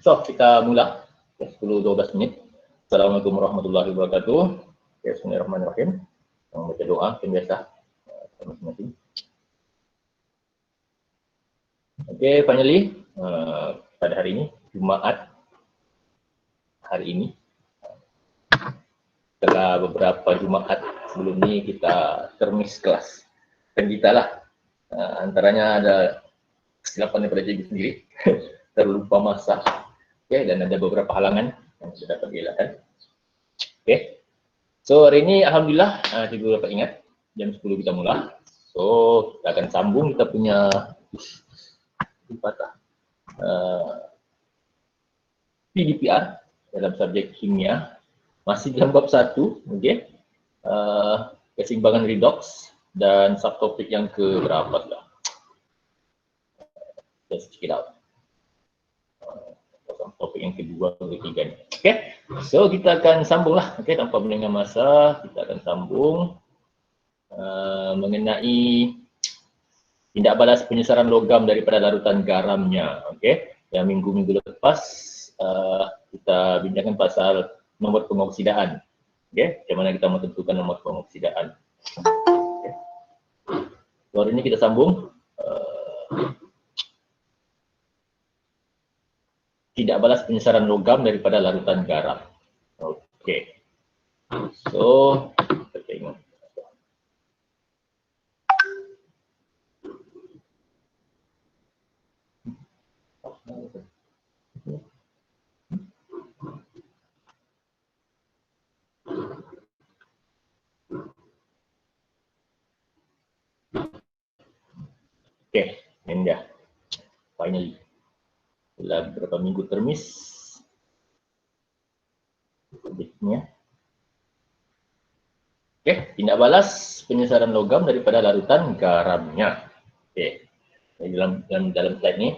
So, kita mula 10-12 menit. Assalamualaikum warahmatullahi wabarakatuh. Bismillahirrahmanirrahim. Yang baca doa, biasa masing-masing. Oke, finally, pada hari ini, Jumaat hari ini, setelah beberapa Jumaat sebelum ini kita termis kelas. Dan kita lah, antaranya ada kesilapan daripada cikgu sendiri, terlupa masak, dan ada beberapa halangan yang sudah dapat dielakkan. So hari ini Alhamdulillah, cikgu dapat ingat, jam 10 kita mula. So, kita akan sambung kita punya PDPR dalam subjek kimia, masih dalam bab 1, keseimbangan redox dan subtopik yang ke berapa sudah. Let's check it out. Topik yang kedua atau ketiga ni. So kita akan sambung lah, tanpa melengah masa, kita akan sambung mengenai tindak balas penyesaran logam daripada larutan garamnya. Yang minggu-minggu lepas kita bincangkan pasal nombor pengoksidaan. Macam mana kita menentukan nombor pengoksidaan. So, hari ini kita sambung tidak balas penyesaran logam daripada larutan garam. So, kita tengok. Ini dia. Finally. Setelah beberapa minggu termis subjeknya. Tindak balas penyesaran logam daripada larutan garamnya. Dalam slide ni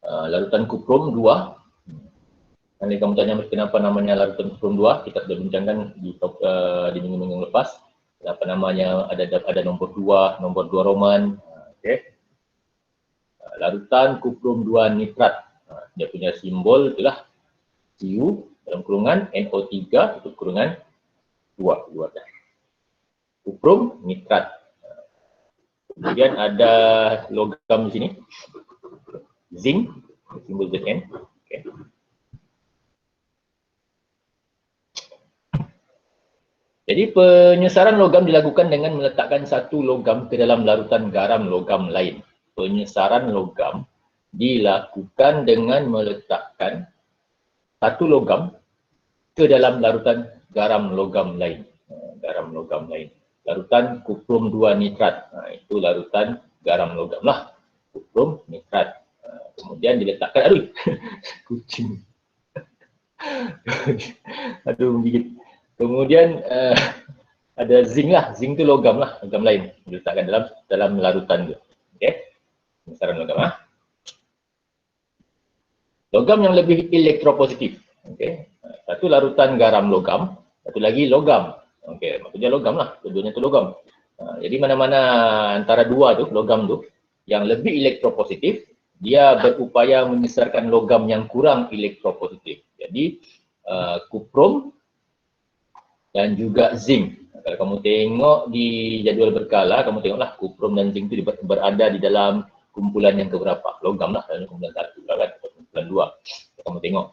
larutan kuprum 2. Nanti kamu tanya kenapa namanya larutan kuprum 2, kita sudah bincangkan di minggu-minggu lepas. Kenapa namanya ada nombor 2 Roman. Larutan kuprum 2 nitrat. Dia punya simbol itulah Cu dalam kurungan NO3 tutup kurungan 2. Kuprum nitrat. Kemudian ada logam di sini. Zinc, simbol Zn. Jadi penyesaran logam dilakukan dengan meletakkan satu logam ke dalam larutan garam logam lain. Penyesaran logam dilakukan dengan meletakkan satu logam ke dalam larutan garam logam lain. Larutan kuprum 2 nitrat. Itu larutan garam logam lah. Kuprum nitrat. Kemudian diletakkan, kucing. Menggigit. Kemudian ada zinc lah. Zinc tu logam lain. Diletakkan dalam larutan tu. Penyesaran logam. Logam yang lebih elektropositif. Satu larutan garam logam, satu lagi logam. Maksudnya logam lah, keduanya tu logam. Jadi mana-mana antara dua tu, logam tu, yang lebih elektropositif, dia berupaya menyesarkan logam yang kurang elektropositif. Jadi kuprum dan juga zinc. Kalau kamu tengok di jadual berkala, kamu tengoklah kuprum dan zinc itu berada di dalam kumpulan yang keberapa? Logam lah, dalam kumpulan 1 kan, kumpulan 2. Kamu tengok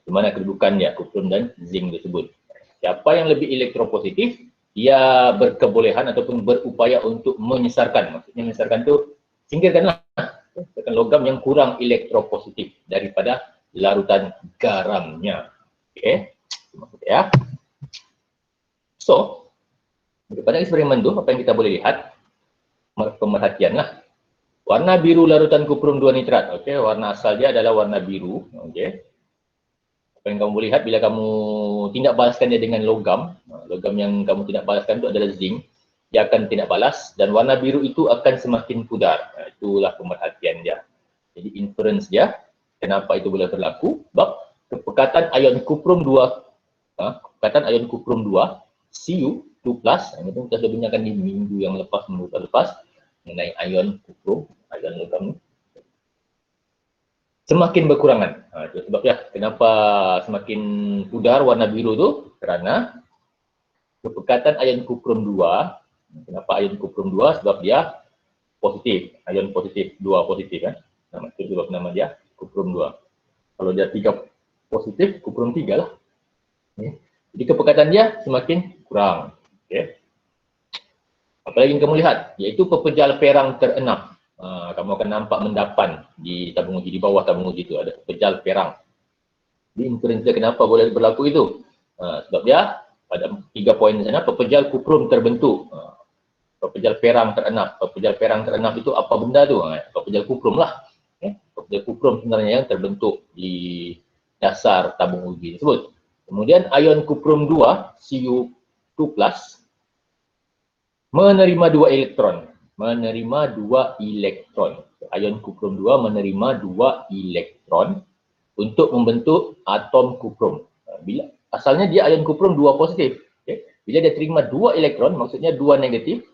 di mana kedudukan dia, kuprum dan zinc tersebut. Siapa yang lebih elektropositif, dia berkebolehan ataupun berupaya untuk menyesarkan. Maksudnya menyesarkan tu, singkirkanlah logam yang kurang elektropositif daripada larutan garamnya. Maksudnya. So, pada eksperimen tu, apa yang kita boleh lihat, pemerhatian lah. Warna biru larutan kuprum 2 nitrat. Warna asal dia adalah warna biru. Apa yang kamu boleh lihat bila kamu tindak balaskan dia dengan logam. Logam yang kamu tindak balaskan itu adalah zinc. Dia akan tindak balas dan warna biru itu akan semakin pudar. Itulah pemerhatian dia. Jadi inference dia, kenapa itu boleh berlaku? Sebab kepekatan ion kuprum 2, Cu2+, ini pun kita sudah bincangkan di minggu yang lepas, mengenai ion kuprum, ion logam ni. semakin berkurangan. Itu sebabnya kenapa semakin pudar warna biru tu, kerana kepekatan ion kuprum 2. Kenapa ion kuprum 2? Sebab dia positif, ion positif, 2 positif kan. Itu sebab nama dia kuprum 2. Kalau dia 3 positif, kuprum 3 lah. Jadi kepekatan dia semakin kurang. Okay. Apa lagi yang kamu lihat? Iaitu pepejal perang terenam. Kamu akan nampak mendapan di tabung uji, di bawah tabung uji itu ada pepejal perang. Jadi inferensi kenapa boleh berlaku itu? Sebab dia pada 3 poin di sana, pepejal kuprum terbentuk. Pepejal perang terenam. Pepejal perang terenam itu apa benda tu? Pepejal kuprum lah. Pepejal kuprum sebenarnya yang terbentuk di dasar tabung uji tersebut. Kemudian ion kuprum 2, Cu2+, menerima 2 elektron. Ion kuprum 2 menerima 2 elektron untuk membentuk atom kuprum. Bila asalnya dia ion kuprum 2 positif. Okay. Bila dia terima 2 elektron, maksudnya 2 negatif,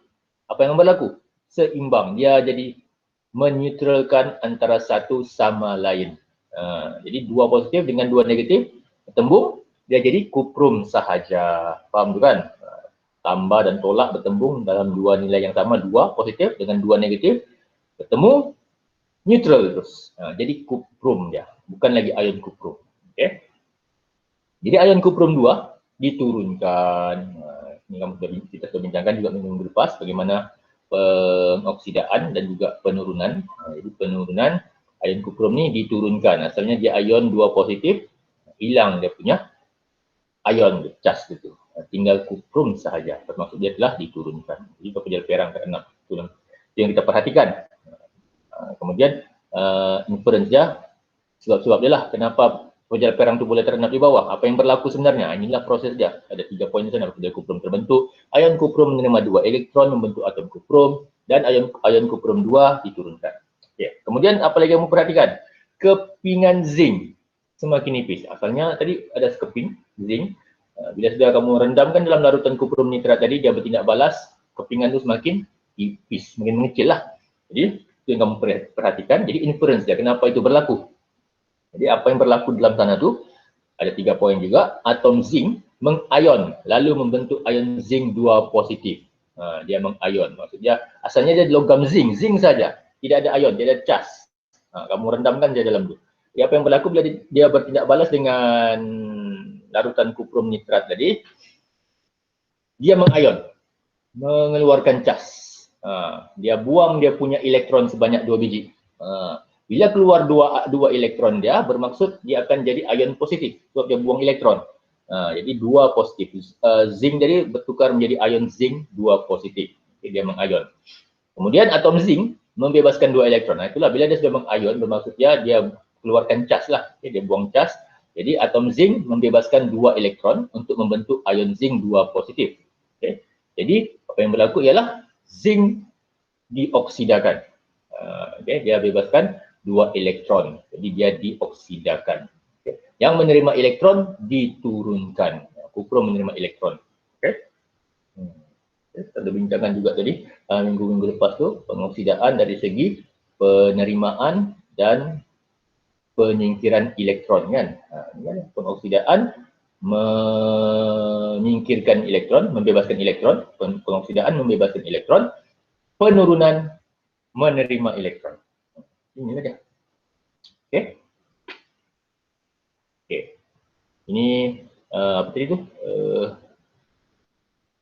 apa yang berlaku? Seimbang. Dia jadi menetralkan antara satu sama lain. Jadi 2 positif dengan 2 negatif bertembung, dia jadi kuprum sahaja. Faham tu kan? Tambah dan tolak bertembung dalam 2 nilai yang sama, 2 positif dengan 2 negatif, bertemu, neutral terus. Jadi kuprum dia, bukan lagi ion kuprum. Okay. Jadi ion kuprum 2 diturunkan. Ini kita sudah bincangkan juga minggu lepas, bagaimana pengoksidaan dan juga penurunan. Jadi penurunan ion kuprum ni diturunkan. Asalnya dia ion 2 positif, hilang dia punya ion charge itu. Tinggal kuprum sahaja, bermaksud dia telah diturunkan. Jadi pepejal perang keenam, itu yang kita perhatikan. Kemudian inference dia, sebab-sebab dia lah kenapa pepejal perang itu boleh terenap di bawah. Apa yang berlaku sebenarnya? Inilah proses dia. Ada 3 poin di sana. Pepejal kuprum terbentuk, ion kuprum menerima 2 elektron membentuk atom kuprum, dan ion kuprum 2 diturunkan. Okay. Kemudian apa lagi yang kamu perhatikan? Kepingan zinc semakin nipis. Asalnya tadi ada sekeping zinc. Bila sudah kamu rendamkan dalam larutan kuprum nitrat tadi, dia bertindak balas, kepingan itu semakin tipis, semakin mengecil lah. Jadi, itu yang kamu perhatikan. Jadi, inference dia, kenapa itu berlaku? Jadi, apa yang berlaku dalam sana tu, ada 3 poin juga. Atom zinc mengion, lalu membentuk ion zinc 2 positif. Dia mengion, maksudnya asalnya dia logam zinc saja. Tidak ada ion, dia ada charge. Kamu rendamkan dia dalam tu. Jadi, apa yang berlaku bila dia bertindak balas dengan larutan kuprum nitrat tadi, dia mengion, mengeluarkan cas. Dia buang dia punya elektron sebanyak 2 biji. Bila keluar 2 elektron dia, bermaksud dia akan jadi ion positif sebab dia buang elektron. Jadi 2 positif. Zinc jadi bertukar menjadi ion zinc 2 positif. Jadi dia mengion. Kemudian atom zinc membebaskan 2 elektron. Itulah bila dia sudah mengion, bermaksud dia keluarkan cas lah. Dia buang cas. Jadi atom zinc membebaskan 2 elektron untuk membentuk ion zinc 2 positif. Okay. Jadi apa yang berlaku ialah zinc dioksidakan. Dia bebaskan 2 elektron. Jadi dia dioksidakan. Okay. Yang menerima elektron diturunkan. Kuprum menerima elektron. Okay. Kita ada bincangkan juga tadi minggu-minggu lepas tu, pengoksidaan dari segi penerimaan dan penyingkiran elektron kan. Pengoksidaan menyingkirkan elektron, membebaskan elektron, pengoksidaan membebaskan elektron, penurunan menerima elektron. Ini saja. Okey. Okey. Ini apa tadi tu?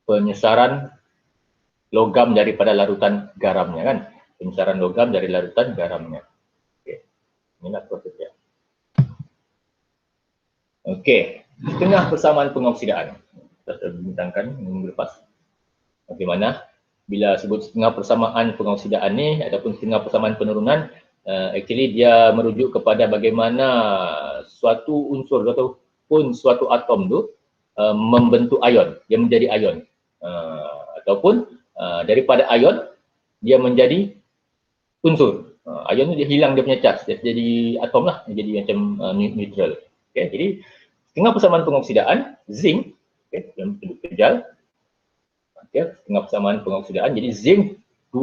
Penyesaran logam daripada larutan garamnya kan. Penyesaran logam dari larutan garamnya. Inilah prosesnya. Okey, setengah persamaan pengoksidaan. Kita sudah bincangkan minggu lepas. Bagaimana bila sebut setengah persamaan pengoksidaan ni ataupun setengah persamaan penurunan, actually dia merujuk kepada bagaimana suatu unsur ataupun suatu atom tu membentuk ion, dia menjadi ion. Ataupun daripada ion dia menjadi unsur. Ion tu dia hilang dia punya charge, dia jadi atom lah, dia jadi macam neutral. Okay, jadi setengah persamaan pengoksidaan zinc, yang bentuk pejal. Okay, setengah persamaan pengoksidaan jadi zinc 2+.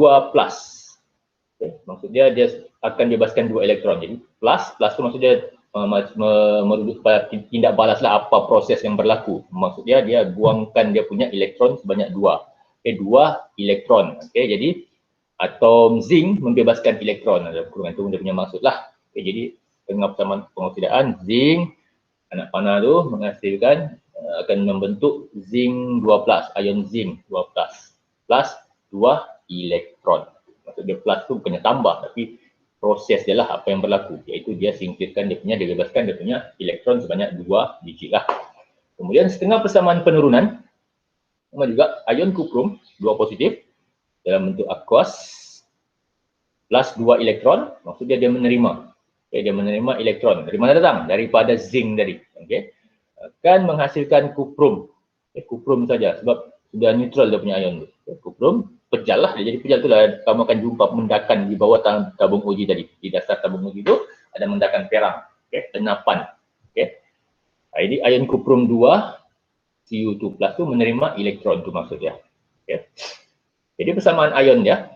Okay. Maksudnya dia akan bebaskan 2 elektron. Jadi plus tu maksudnya merujuk pada tindak balaslah apa proses yang berlaku. Maksudnya dia buangkan dia punya elektron sebanyak 2. Okay, 2 elektron. Okay, jadi atom zinc membebaskan elektron. Ada kurungan tu dia punya maksudlah. Okay, jadi tengah persamaan pengoksidaan zinc anak panah tu menghasilkan akan membentuk zinc 2+, ion zinc 2+, plus 2 elektron. Maksud dia plus tu bukannya tambah, tapi proses dia lah apa yang berlaku, iaitu dia singkirkan dia bebaskan dia punya elektron sebanyak 2 biji lah. Kemudian setengah persamaan penurunan, sama juga ion kuprum 2 positif dalam bentuk aqueous plus 2 elektron, maksudnya dia menerima. Okay, dia menerima elektron. Dari mana datang? Daripada zinc tadi. Okay. Akan menghasilkan kuprum. Okay, kuprum saja sebab sudah neutral dia punya ion tu. Okay, kuprum pejal lah. Dia jadi pejal tu lah kamu akan jumpa mendakan di bawah tabung uji tadi. Di dasar tabung uji tu ada mendakan perang. Okay, enapan. Okay. Jadi ion kuprum 2 Cu2 plus tu menerima elektron tu maksudnya. Okay. Jadi persamaan ion dia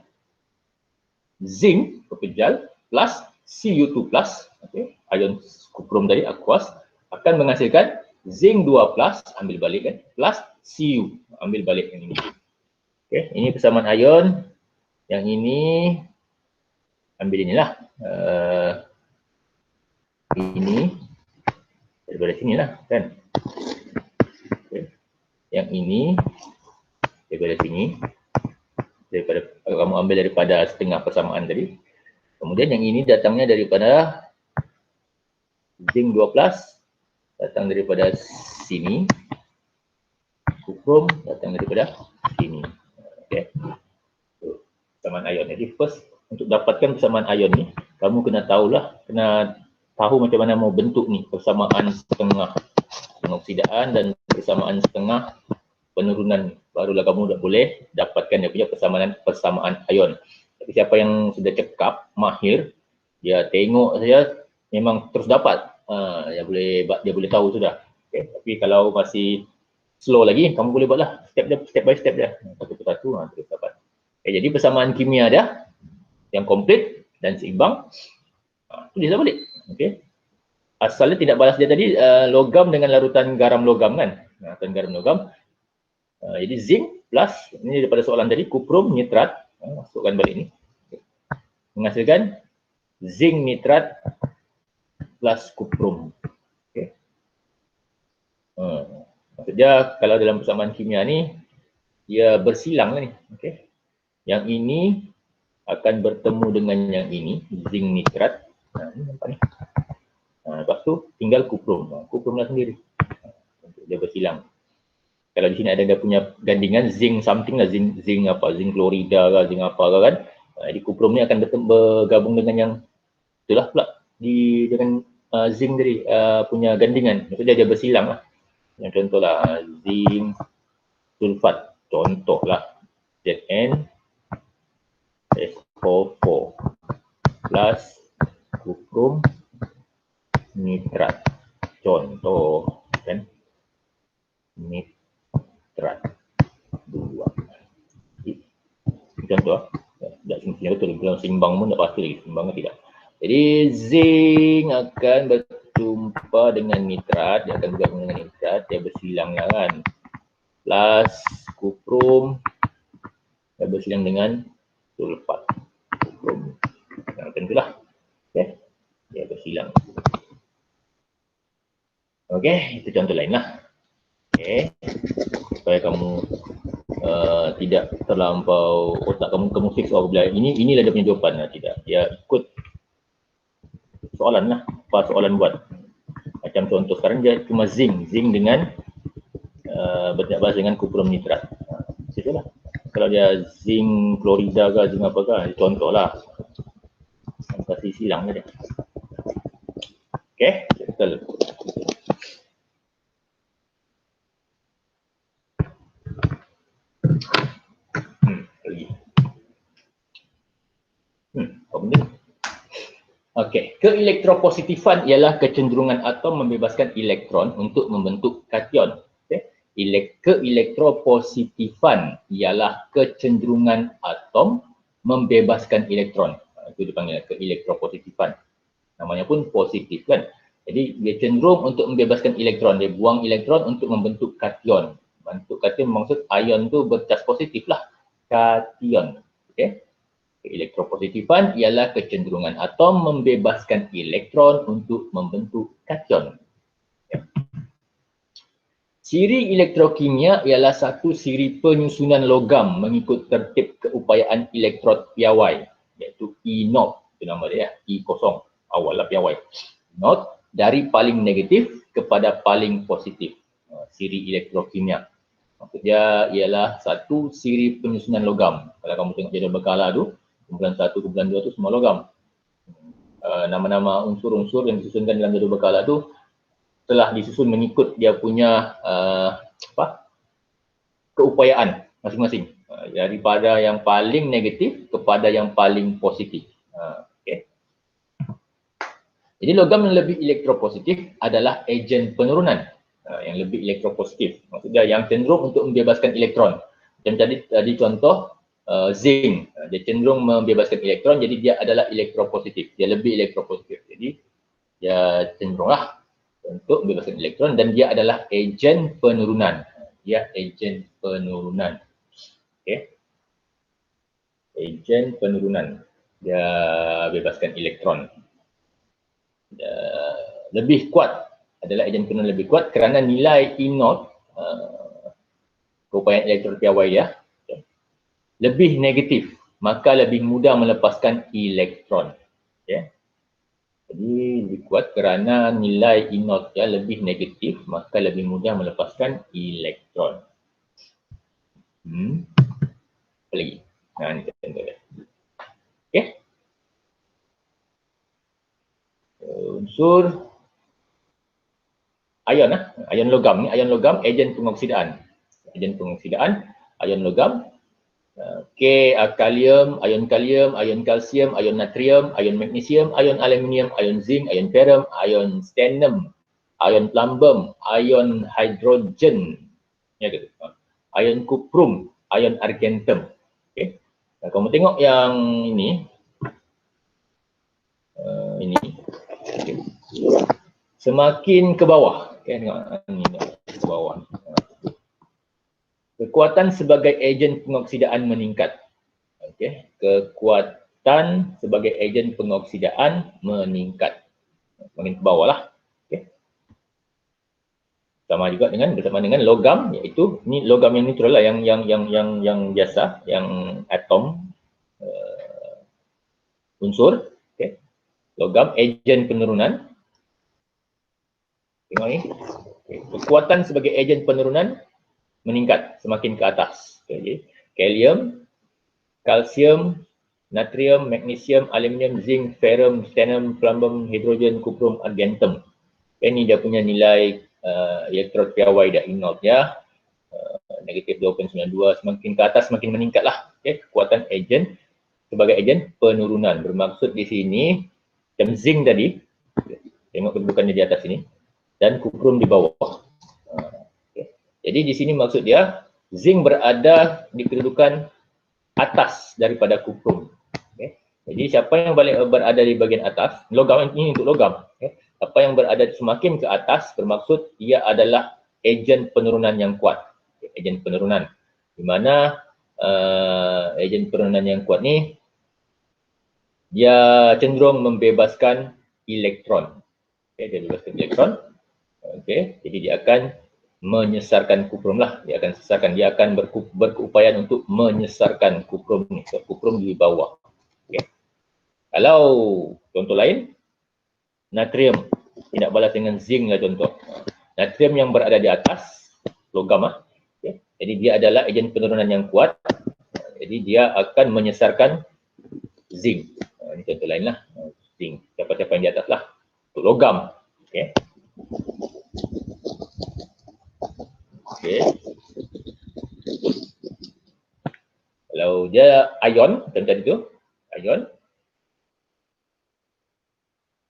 zinc pepejal plus Cu2+, okay, ion kuprum tadi aqueous akan menghasilkan zinc 2+, ambil balik kan, plus Cu, ambil balik yang ini. Okay, ini persamaan ion, yang ini ambil inilah, ini daripada sini lah kan. Okay. Yang ini daripada sini, daripada kamu ambil daripada setengah persamaan tadi. Kemudian yang ini datangnya daripada zinc 2+, datang daripada sini. Kuprum datang daripada sini. Okey. Persamaan ion. Jadi first untuk dapatkan persamaan ion ni, kamu kena tahu macam mana mau bentuk ni persamaan setengah pengoksidaan dan persamaan setengah penurunan. Barulah kamu dah boleh dapatkan dia punya persamaan ion. Tapi siapa yang sudah cekap, mahir, dia tengok saja memang terus dapat. Dia boleh tahu sudah. Okay. Tapi kalau masih slow lagi, kamu boleh buatlah step by step dia. Satu persatu terus dapat. Okay, jadi persamaan kimia dia yang komplit dan seimbang, tulis balik. Okay. Asalnya tidak balas dia tadi logam dengan larutan garam logam kan. Larutan garam logam. Jadi zinc plus, ini daripada soalan tadi, kuprum nitrat. Masukkan balik ni. Menghasilkan zinc nitrat plus kuprum. Okay. Maksudnya kalau dalam persamaan kimia ni, dia bersilang ni. Okay. Yang ini akan bertemu dengan yang ini, zinc nitrat. Ini nampak ni. Lepas tu tinggal kuprum. Kuprumlah sendiri. Dia bersilang. Kalau di sini ada dia punya gandingan zinc something lah, zinc apa, zinc klorida ke, zinc apa ke kan. Jadi kuprum ni akan bergabung dengan yang itulah pula dengan zinc tadi punya gandingan. Maksudnya dia bersilang lah. Yang contohlah zinc sulfat, contohlah Zn SO4 plus kuprum nitrat, contoh kan, nitrat 2. Contoh tidak semestinya betul, kalau seimbang pun tak pasti lagi seimbang atau tidak. Jadi zinc akan berjumpa dengan nitrat, dia akan bergabung dengan nitrat, dia bersilang kan, plus kuprum dia bersilang dengan sulfat kuprum, macam itulah. Okay, dia bersilang. Okey, itu contoh lain lah. Okey, supaya kamu tidak terlampau otak kamu fix bila inilah dia punya jawapan lah. Tidak, dia ikut soalan lah, apa soalan buat. Macam contoh sekarang dia cuma zinc dengan berjabas dengan kuprum nitrat. Situlah. Kalau dia zinc klorida ke, zinc apa ke, contoh lah. Kasih silang je dia. Okey, betul. Okey, keelektropositifan ialah kecenderungan atom membebaskan elektron untuk membentuk kation. Okay. Keelektropositifan ialah kecenderungan atom membebaskan elektron. Itu dipanggil keelektropositifan. Namanya pun positif kan. Jadi dia cenderung untuk membebaskan elektron, dia buang elektron untuk membentuk kation. Bentuk kation maksud ion tu bercas positif lah, kation. Okey. Keelektropositifan ialah kecenderungan atom membebaskan elektron untuk membentuk kation. Ciri elektrokimia ialah satu siri penyusunan logam mengikut tertib keupayaan elektrod piawai, iaitu E0, itu nama dia, E0, awal lah piawai. E0 dari paling negatif kepada paling positif, siri elektrokimia. Maksudnya ialah satu siri penyusunan logam. Kalau kamu tengok jadual berkala tu, kumpulan 1, kumpulan 2 tu semua logam. Nama-nama unsur-unsur yang disusunkan dalam jadual berkala tu telah disusun mengikut dia punya keupayaan masing-masing, daripada yang paling negatif kepada yang paling positif. Okay. Jadi logam yang lebih elektropositif adalah ejen penurunan, yang lebih elektropositif, maksudnya yang cenderung untuk membebaskan elektron. Dan tadi contoh zinc, dia cenderung membebaskan elektron, jadi dia adalah elektropositif, dia lebih elektropositif, jadi dia cenderunglah untuk membebaskan elektron dan dia adalah ejen penurunan. Dia ejen penurunan. Okey. Ejen penurunan. Dia bebaskan elektron. Dia lebih kuat, adalah ejen penurunan lebih kuat kerana nilai E0, keupayaan elektron piawai dia, lebih negatif, maka lebih mudah melepaskan elektron. Okey. Jadi lebih kuat kerana nilai E0 nya lebih negatif, maka lebih mudah melepaskan elektron. Apa lagi? Nah, ini contoh dia. Okey. Unsur ion ion logam ni, ion logam ejen pengoksidaan. Ejen pengoksidaan, ion logam. K kalium, ion kalsium, ion natrium, ion magnesium, ion aluminium, ion zinc, ion ferrum, ion stannum, ion plumbum, ion hidrogen, ya gitu. Ion cuprum, ion argentum. Okey. Nah, kamu tengok yang ini. Ini. Okay. Semakin ke bawah, tengok ini ke bawah. Kekuatan sebagai ejen pengoksidaan meningkat. Okey, kekuatan sebagai ejen pengoksidaan meningkat. Makin ke bawah lah. Okey. Sama juga bersama dengan logam, iaitu ni logam yang neutral lah, yang biasa, yang atom unsur. Okey. Logam ejen penurunan. Tengok ni. Okay. Kekuatan sebagai ejen penurunan meningkat semakin ke atas. Okay. Kalium, kalsium, natrium, magnesium, aluminium, zinc, ferrum, stannum, plumbum, hidrogen, cuprum, argentum. Ini dia punya nilai elektrod piawai dia, E0 nya negatif 2.92, semakin ke atas semakin meningkatlah. Okay. Kekuatan ejen sebagai ejen penurunan. Bermaksud di sini macam zinc tadi, tengok kedudukannya di atas sini, dan cuprum di bawah. Jadi di sini maksud dia zinc berada di kedudukan atas daripada cuprum. Okay. Jadi siapa yang berada di bahagian atas, logam ini untuk logam. Okay. Apa yang berada semakin ke atas bermaksud ia adalah ejen penurunan yang kuat. Okay. Ejen penurunan. Di mana ejen penurunan yang kuat ni dia cenderung membebaskan elektron. Okay. Dia bebaskan elektron. Okay. Jadi dia akan menyesarkan cuprum lah, dia akan berkeupayaan untuk menyesarkan cuprum ni, so, cuprum di bawah. Okay. Kalau contoh lain, natrium tidak balas dengan zinc lah contoh. Natrium yang berada di atas logam lah. Okay. Jadi dia adalah ejen penurunan yang kuat. Jadi dia akan menyesarkan zinc. Ini contoh lain lah, zinc. Siapa-siapa yang di atas lah, untuk logam. Okay. Okay. Kalau dia ion, macam tadi tu, ion.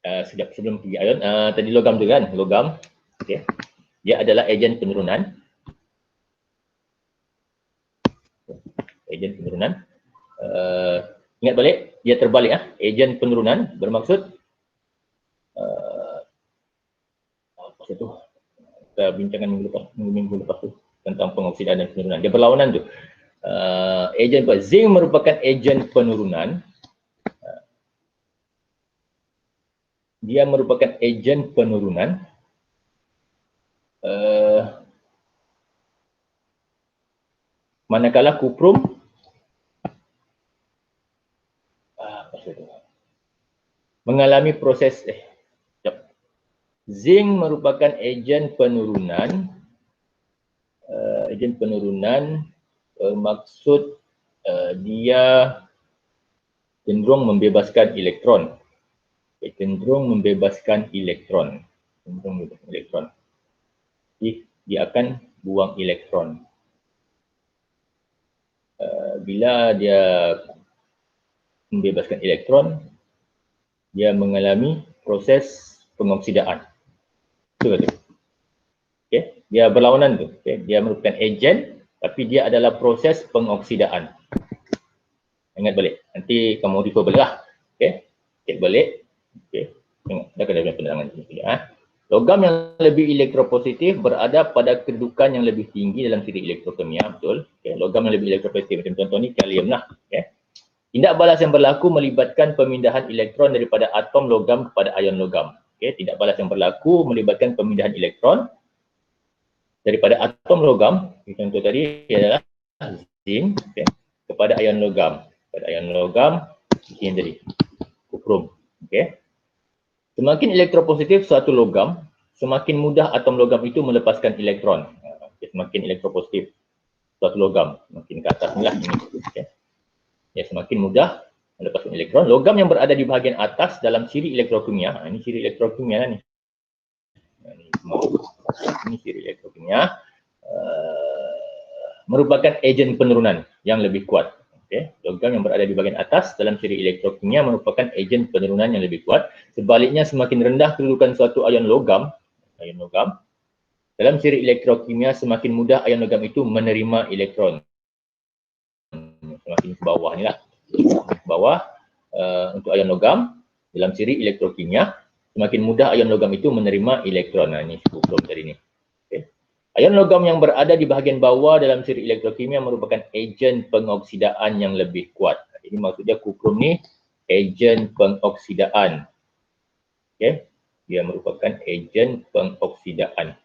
Sekejap sebelum pergi ion, tadi logam tu kan, logam. Okay. Dia adalah ejen penurunan. Ejen penurunan. Ingat balik, dia terbalik ya. Ejen penurunan bermaksud apa itu? Kita bincangkan minggu lepas tu tentang pengoksidaan dan penurunan. Dia berlawanan tu. Ejen zinc merupakan ejen penurunan. Dia merupakan ejen penurunan. Manakala kuprum mengalami proses zinc merupakan ejen penurunan. Ejen penurunan bermaksud dia cenderung membebaskan elektron. Cenderung membebaskan elektron. Jadi dia akan buang elektron. Bila dia membebaskan elektron, dia mengalami proses pengoksidaan. Betul betul. Okay. Dia berlawanan tu. Okay. Dia merupakan ejen, tapi dia adalah proses pengoksidaan. Ingat balik. Nanti kamu refer balik lah. Okay. Cek balik. Okay. Tengok. Dah kena penerangan sini. Logam yang lebih elektropositif berada pada kedudukan yang lebih tinggi dalam siri elektrokimia. Betul. Okay. Logam yang lebih elektropositif. Macam contoh ni kalium lah. Okay. Tindak balas yang berlaku melibatkan pemindahan elektron daripada atom logam kepada ion logam. Okay. Tindak balas yang berlaku melibatkan pemindahan elektron daripada atom logam, contoh tadi adalah zinc, okay, kepada ion logam. Pada ion logam, ini tadi, kuprum. Okay. Semakin elektropositif suatu logam, semakin mudah atom logam itu melepaskan elektron. Okay. Semakin elektropositif suatu logam, makin ke atas ni lah. Okay. Ya, semakin mudah melepaskan elektron. Logam yang berada di bahagian atas dalam ciri elektrokimia, ini ciri elektrokimia lah ni. Ini ciri elektrokimia, merupakan ejen penurunan yang lebih kuat. Okay. Logam yang berada di bahagian atas dalam ciri elektrokimia merupakan ejen penurunan yang lebih kuat. Sebaliknya, semakin rendah kedudukan suatu ion logam, dalam ciri elektrokimia semakin mudah ion logam itu menerima elektron. Semakin ke bawah ni lah. Ke bawah untuk ion logam dalam ciri elektrokimia semakin mudah ion logam itu menerima elektron. Nah, ini kuprum tadi ni. Okay. Ion logam yang berada di bahagian bawah dalam ciri elektrokimia merupakan ejen pengoksidaan yang lebih kuat. Ini maksudnya kuprum ni ejen pengoksidaan. Okay. Dia merupakan ejen pengoksidaan.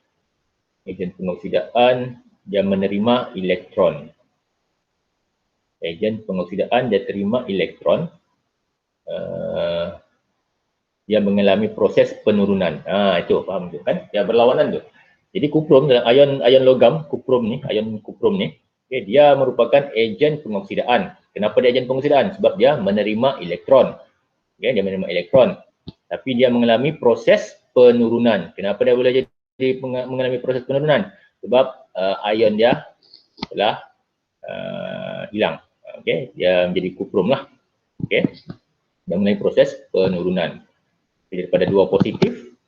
Ejen pengoksidaan, dia menerima elektron. Ejen pengoksidaan, dia terima elektron. Dia mengalami proses penurunan. Itu faham tu kan? Dia berlawanan tu. Jadi kuprum dalam ion logam, kuprum ni, okay, dia merupakan ejen pengoksidaan. Kenapa dia ejen pengoksidaan? Sebab dia menerima elektron. Okay, dia menerima elektron. Tapi dia mengalami proses penurunan. Kenapa dia boleh jadi mengalami proses penurunan? Sebab ion dia telah hilang. Okay, dia menjadi kuprum lah. Okay, dia mengalami proses penurunan. Daripada 2 positif,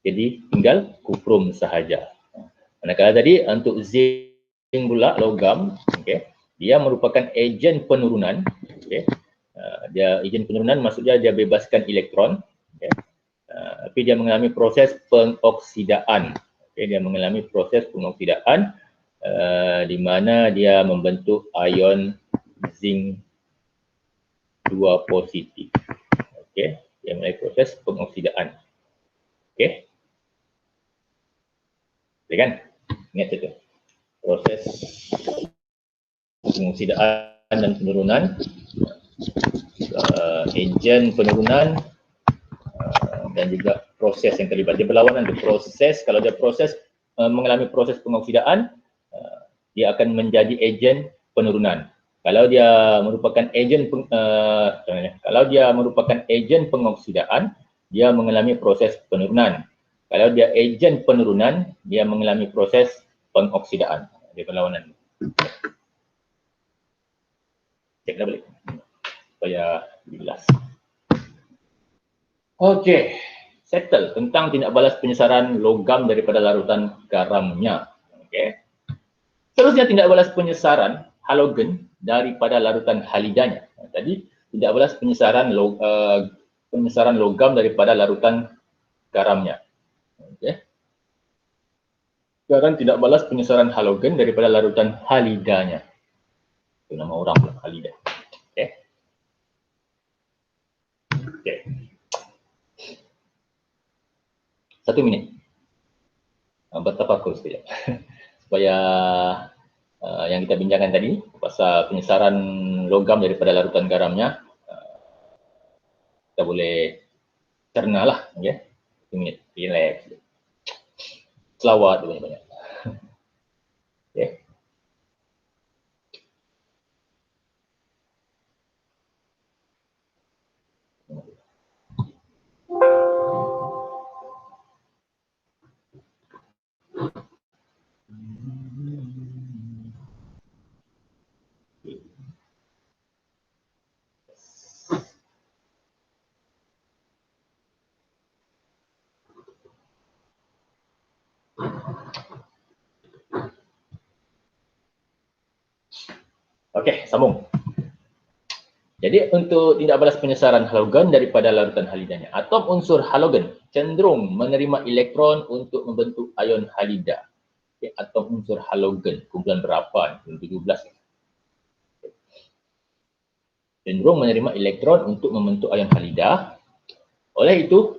jadi tinggal kuprum sahaja. Manakala tadi untuk zinc pula logam, okay, dia merupakan ejen penurunan. Okay. Dia ejen penurunan maksudnya dia bebaskan elektron. Okay. Tapi dia mengalami proses pengoksidaan. Okay, dia mengalami proses pengoksidaan di mana dia membentuk ion zinc 2 positif. Okay. Dia mengalami proses pengoksidaan. Okey. Boleh kan? Ingat itu. Proses pengoksidaan dan penurunan, ejen penurunan dan juga proses yang terlibat. Dia berlawanan tu. Proses, kalau dia proses mengalami proses pengoksidaan, dia akan menjadi ejen penurunan. Kalau dia merupakan ejen pengoksidaan, dia mengalami proses penurunan. Kalau dia ejen penurunan, dia mengalami proses pengoksidaan. Dia berlawanan. Ceklah balik supaya jelas. Okey, settle tentang tindak balas penyesaran logam daripada larutan garamnya. Okey. Seterusnya tindak balas penyesaran halogen daripada larutan halidanya. Tadi tidak balas penyesaran logam daripada larutan garamnya. Okay. Garam tidak balas penyesaran halogen daripada larutan halidanya. Itu nama orang pula, halida. Okay. Okay. 1 minit. Bertafakur sekejap. Supaya yang kita bincangkan tadi pasal penyesaran logam daripada larutan garamnya, kita boleh cerna lah. Okay. 1 minit. Relax. Selawat banyak-banyak. Okay. Okey, sambung. Jadi untuk tidak balas penyesaran halogen daripada larutan halidanya, atom unsur halogen cenderung menerima elektron untuk membentuk ion halida. Okay, atom unsur halogen, kumpulan berapa ni? 17. Cenderung menerima elektron untuk membentuk ion halida. Oleh itu,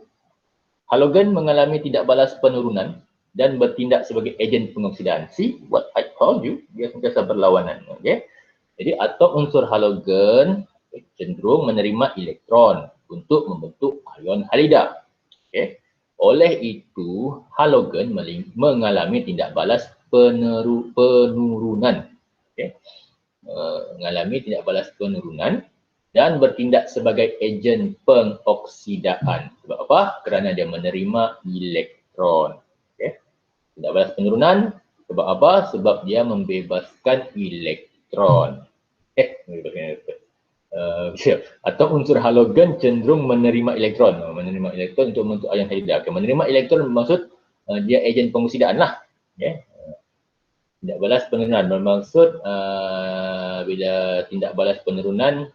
halogen mengalami tidak balas penurunan dan bertindak sebagai ejen pengoksidaan. See what I told you? Dia sentiasa berlawanan. Okay? Jadi atom unsur halogen cenderung menerima elektron untuk membentuk ion halida. Okay. Oleh itu, halogen mengalami tidak balas penurunan. Okay. Mengalami tidak balas penurunan dan bertindak sebagai ejen pengoksidaan. Sebab apa? Kerana dia menerima elektron. Okay. Tidak balas penurunan. Sebab apa? Sebab dia membebaskan elektron. Atau unsur halogen cenderung menerima elektron. Menerima elektron untuk membentuk ion halida. Okay. Menerima elektron bermaksud dia ejen pengoksidaan lah. Okay. Tidak balas penurunan bermaksud bila tindak balas penurunan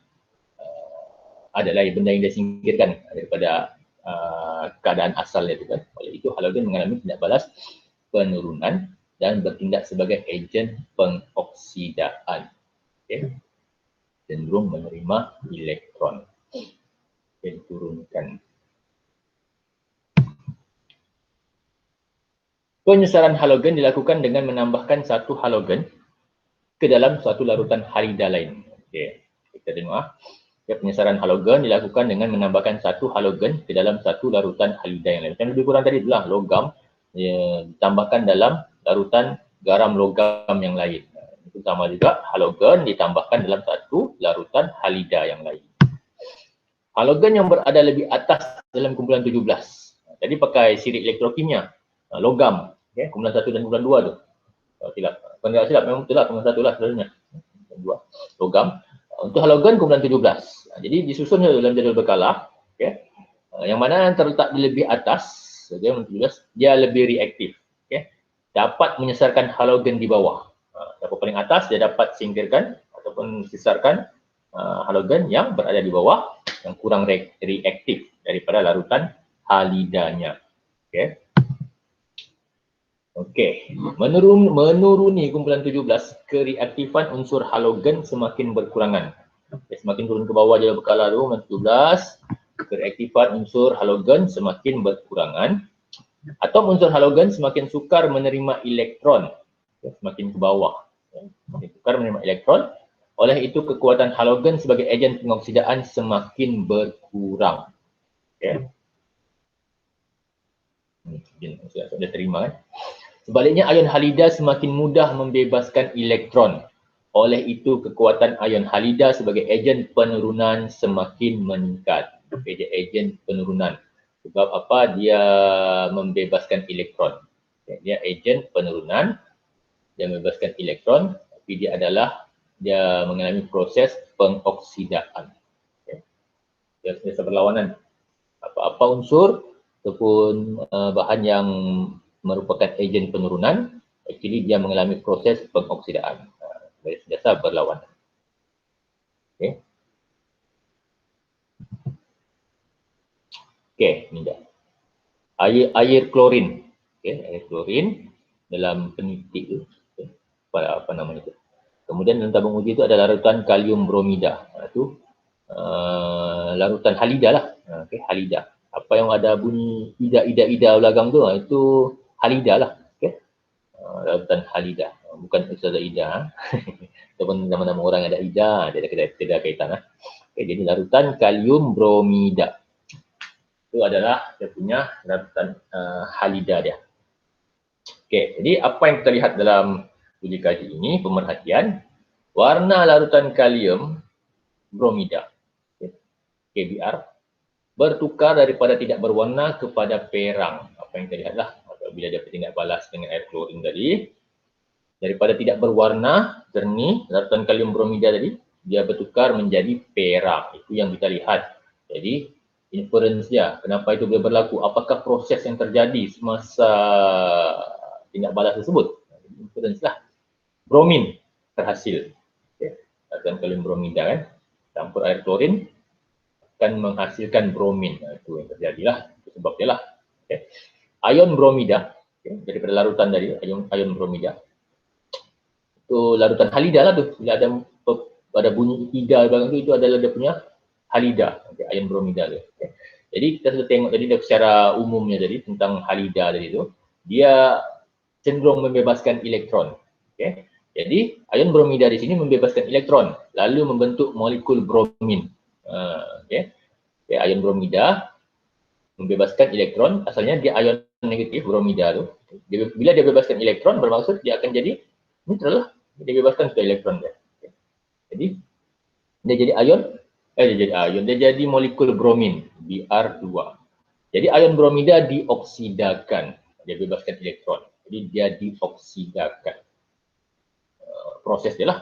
adalah benda yang disingkirkan daripada keadaan asalnya itu kan. Oleh itu halogen mengalami tindak balas penurunan dan bertindak sebagai ejen pengoksidaan. Okay. Cenderung menerima elektron yang diturunkan. Penyesaran halogen dilakukan dengan menambahkan satu halogen ke dalam suatu larutan halida lain. Okay. Kita dengar. Okay. Penyesaran halogen dilakukan dengan menambahkan satu halogen ke dalam satu larutan halida yang lain. Yang lebih kurang tadi itulah logam ditambahkan dalam larutan garam logam yang lain. Itu sama juga halogen ditambahkan dalam satu larutan halida yang lain. Halogen yang berada lebih atas dalam kumpulan 17. Jadi pakai siri elektrokimia, logam, okay, kumpulan 1 dan kumpulan 2 tu. Kalau silap. Kalau tidak silap memang betul lah kumpulan 1 lah selalunya. Kumpulan 2, logam. Untuk halogen kumpulan 17. Jadi disusun dalam jadual berkala, okay. Yang mana yang terletak di lebih atas, okay, 17, dia lebih reaktif. Okay. Dapat menyesarkan halogen di bawah. Siapa paling atas dia dapat singkirkan ataupun sisarkan halogen yang berada di bawah yang kurang reaktif daripada larutan halidanya. Okey. Okey. Menuruni kumpulan 17, kereaktifan unsur halogen semakin berkurangan. Okay, semakin turun ke bawah jadual berkala tu, kumpulan 17, kereaktifan unsur halogen semakin berkurangan. Atom unsur halogen semakin sukar menerima elektron. Semakin ke bawah, semakin sukar menerima elektron. Oleh itu kekuatan halogen sebagai ejen pengoksidaan semakin berkurang. Okay. Sudah terima kan? Sebaliknya ion halida semakin mudah membebaskan elektron. Oleh itu kekuatan ion halida sebagai ejen penurunan semakin meningkat. Ejen penurunan. Sebab apa? Dia membebaskan elektron. Okay. Dia ejen penurunan. Dia membebaskan elektron, tapi dia mengalami proses pengoksidaan. Okay. Dia biasa berlawanan. Apa-apa unsur ataupun bahan yang merupakan ejen penurunan, actually dia mengalami proses pengoksidaan. Biasa berlawanan. Okay. Okey, ni dah. Air klorin. Okey, air klorin dalam penitik tu. Okay. Apa namanya tu? Kemudian dalam tabung uji tu ada larutan kalium bromida. Itu larutan halida lah. Okey, halida. Apa yang ada bunyi ida belakang tu, itu halida lah. Okey. Larutan halida. Bukan Ustazah Ida. Ataupun nama-nama orang ada Ida, tidak kaitan lah. Okay, jadi larutan kalium bromida. Itu adalah dia punya larutan halida dia. Okey, jadi apa yang kita lihat dalam uji kaji ini, pemerhatian, warna larutan kalium bromida, KBr, bertukar daripada tidak berwarna kepada perang. Apa yang kita lihatlah, apabila dia bertindak balas dengan air klorin tadi, daripada tidak berwarna jernih, larutan kalium bromida tadi, dia bertukar menjadi perang. Itu yang kita lihat. Jadi, inference dia, kenapa itu boleh berlaku? Apakah proses yang terjadi semasa tindak balas tersebut? Inference lah. Bromin terhasil. Okay. Larutan kalium bromida kan, campur air klorin, akan menghasilkan bromin. Itu yang terjadilah. Itu sebab dia lah. Okay. Ion bromida, okay, daripada larutan dari ion bromida, itu larutan halida lah tu. Bila ada bunyi ida belakang tu, itu adalah dia punya halida, okay, ion bromida tu. Okay. Jadi kita sudah tengok tadi secara umumnya tadi tentang halida tadi tu, dia cenderung membebaskan elektron. Okay. Jadi ion bromida di sini membebaskan elektron, lalu membentuk molekul bromin. Okay. Okay, ion bromida membebaskan elektron, asalnya dia ion negatif bromida tu. Bila dia bebaskan elektron, bermaksud dia akan jadi neutral lah. Dia bebaskan sudah elektron dia. Jadi dia jadi dia jadi molekul bromin, Br2. Jadi ion bromida dioksidakan, dia bebaskan elektron. Jadi dia dioksidakan. Proses dia lah,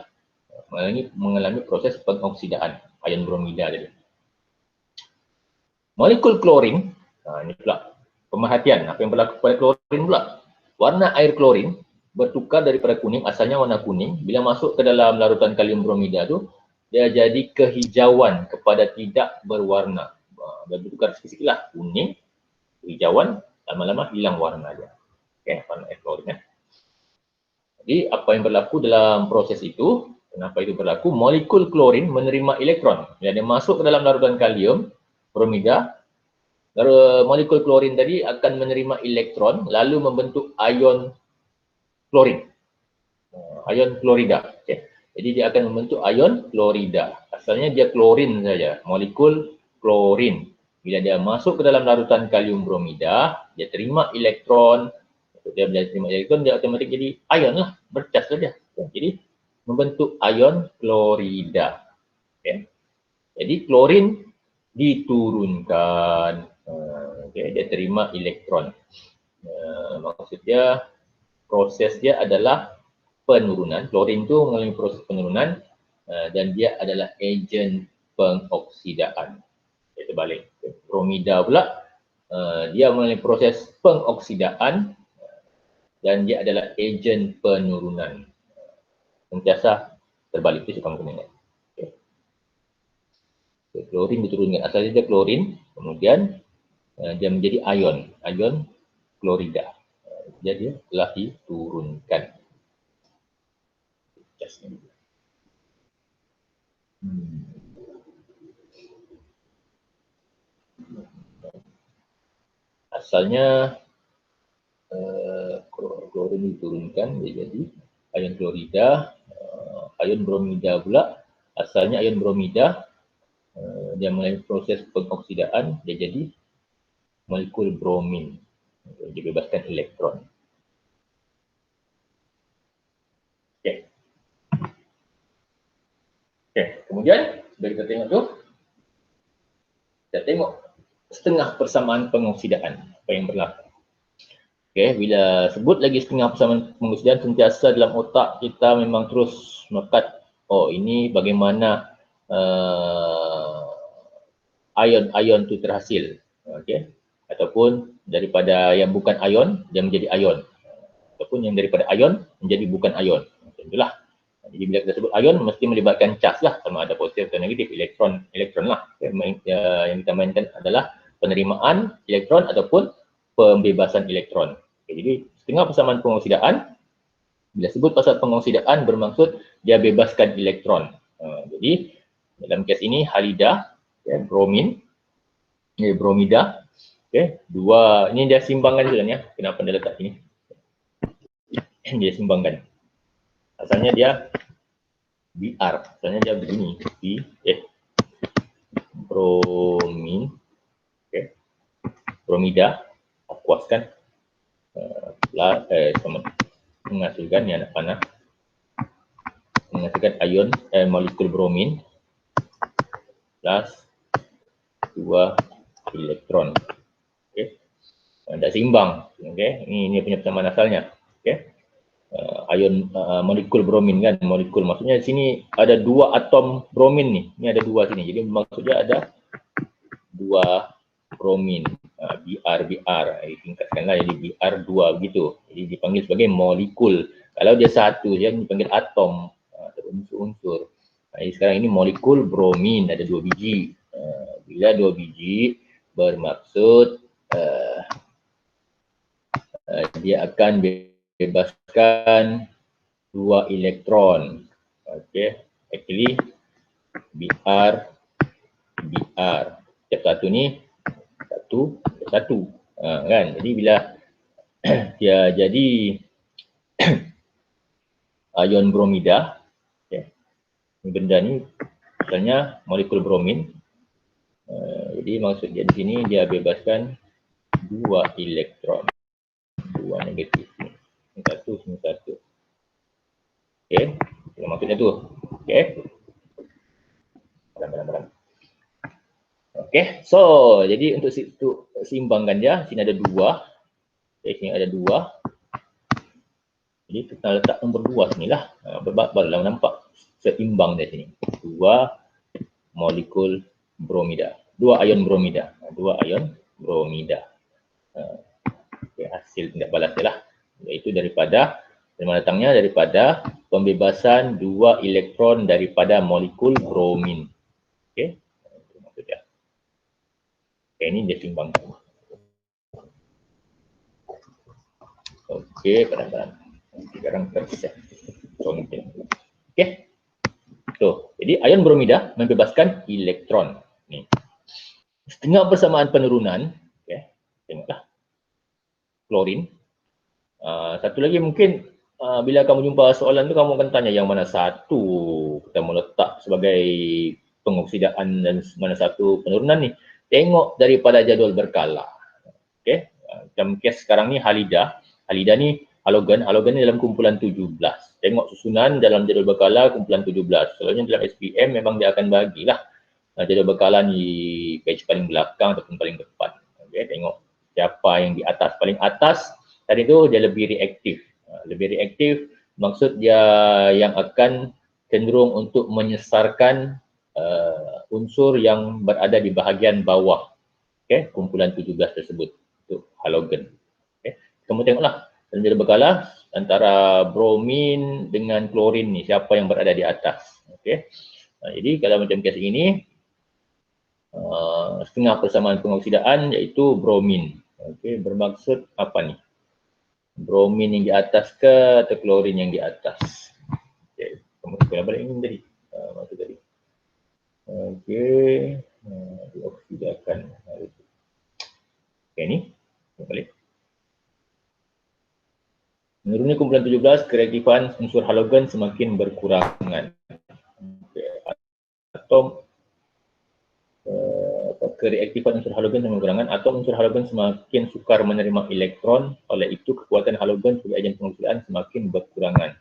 mengalami proses pengoksidaan ion bromida tadi. Molekul klorin, ini pula pemerhatian apa yang berlaku pada klorin pula. Warna air klorin bertukar daripada kuning, asalnya warna kuning, bila masuk ke dalam larutan kalium bromida tu, dia jadi kehijauan kepada tidak berwarna. Dia bertukar sikit-sikit lah, kuning, kehijauan, lama-lama hilang warna dia. Okay, warna air klorin. Jadi apa yang berlaku dalam proses itu, kenapa itu berlaku? Molekul klorin menerima elektron. Bila dia masuk ke dalam larutan kalium bromida, molekul klorin tadi akan menerima elektron lalu membentuk ion klorin, ion klorida. Okay. Jadi dia akan membentuk ion klorida. Asalnya dia klorin saja, molekul klorin. Bila dia masuk ke dalam larutan kalium bromida, dia terima elektron. Dia bila terima elektron, dia otomatik jadi ion lah, bercas saja. Okay. Jadi membentuk ion klorida. Okay. Jadi klorin diturunkan. Okay. Dia terima elektron. Maksudnya proses dia adalah penurunan. Klorin tu mengalami proses penurunan dan dia adalah ejen pengoksidaan. Dia terbalik. Bromida pula dia mengalami proses pengoksidaan dan dia adalah ejen penurunan. Sentiasa terbalik. Itu kamu kena ingat. Okay. Klorin diturunkan. Asalnya dia klorin, kemudian dia menjadi ion klorida. Jadi telah diturunkan. Asalnya klorin diturunkan, dia jadi ion klorida. Ion bromida pula, asalnya ion bromida, dia melalui proses pengoksidaan, dia jadi molekul bromin. Dia bebaskan elektron. Okay. Okay. Kemudian, bila kita tengok tu, kita tengok setengah persamaan pengoksidaan. Apa yang berlaku. Okay. Bila sebut lagi setengah persamaan pengoksidaan, sentiasa dalam otak kita memang terus melekat, oh ini bagaimana ion-ion tu terhasil. Okay. Ataupun daripada yang bukan ion, dia menjadi ion. Ataupun yang daripada ion menjadi bukan ion. Itulah. Jadi bila kita sebut ion, mesti melibatkan charge lah, sama ada positif atau negatif, elektron lah. Yang kita mainkan adalah penerimaan elektron ataupun pembebasan elektron. Okay, jadi setengah persamaan pengoksidaan, bila sebut pasal pengoksidaan bermaksud dia bebaskan elektron. Jadi dalam kes ini halida, bromin, bromida, dua ini dia simbangkan dulu ya. Kenapa dia letak sini? Dia simbangkan. Asalnya dia Br, asalnya dia begini, bromin, bromida, akuaskan, menghasilkan ni anak panah, menghasilkan ion molekul bromin plus 2 elektron. Okey. Tak seimbang. Okey. Ini punya persamaan asalnya. Okey. Ion molekul bromin kan, molekul maksudnya di sini ada 2 atom bromin ni. Ni ada 2 sini. Jadi maksudnya ada 2 bromin. Br tingkatkanlah jadi Br2 begitu. Jadi dipanggil sebagai molekul. Kalau dia satu dia dipanggil atom atau unsur-unsur. Jadi sekarang ini molekul bromin ada 2 biji. Bila 2 biji bermaksud dia akan bebaskan 2 elektron. Okey, actually Br setiap satu ni satu kan. Jadi bila dia jadi ion bromida, benda ni misalnya molekul bromin, jadi maksud dia di sini dia bebaskan 2 elektron, 2 negatif ni satu, sini satu. Okey, maksudnya tu. Okey, barang-barang. Okey, so jadi untuk seimbangkan dia, sini ada 2. Sini ada 2. Jadi kita letak nombor 2 sini lah. Barulah nampak seimbang dari sini. 2 molekul bromida. 2 ion bromida. 2 ion bromida. Okay, hasil tindak balas dia lah. Iaitu dari mana datangnya? Daripada pembebasan 2 elektron daripada molekul bromin. Okey. Itu maksud dia. Okay, ini dia timbangkan. Okey, kadang-kadang sekarang terpisah. Okey. So, jadi ion bromida membebaskan elektron. Ni. Setengah persamaan penurunan, okey. Tengoklah. Klorin. Satu lagi mungkin bila kamu jumpa soalan tu kamu akan tanya yang mana satu kita mau letak sebagai pengoksidaan dan mana satu penurunan ni. Tengok daripada jadual berkala. Okey. Macam kes sekarang ni halida. Halida ni halogen ni dalam kumpulan 17. Tengok susunan dalam jadual berkala kumpulan 17. Selalunya dalam SPM memang dia akan bagilah jadual berkala ni page paling belakang ataupun paling depan. Okey, tengok siapa yang di atas. Paling atas tadi tu dia lebih reaktif. Lebih reaktif maksud dia yang akan cenderung untuk menyesarkan unsur yang berada di bahagian bawah. Okey, kumpulan 17 tersebut. Itu halogen. Okey, kamu tengoklah dalam jadual berkala antara bromin dengan klorin ni siapa yang berada di atas. Okey. Jadi kalau macam kes ini setengah persamaan pengoksidaan iaitu bromin. Okey, bermaksud apa ni? Bromin yang di atas ke atau klorin yang di atas? Okey, kamu kena balik ini tadi. Maksud tadi. Okey, dioksidakan. Okey, ni balik. Menurunnya kumpulan 17, kereaktifan unsur halogen semakin berkurangan. Okay. Atom kereaktifan unsur halogen semakin berkurangan. Atom unsur halogen semakin sukar menerima elektron. Oleh itu kekuatan halogen sebagai agen pengoksidaan semakin berkurangan.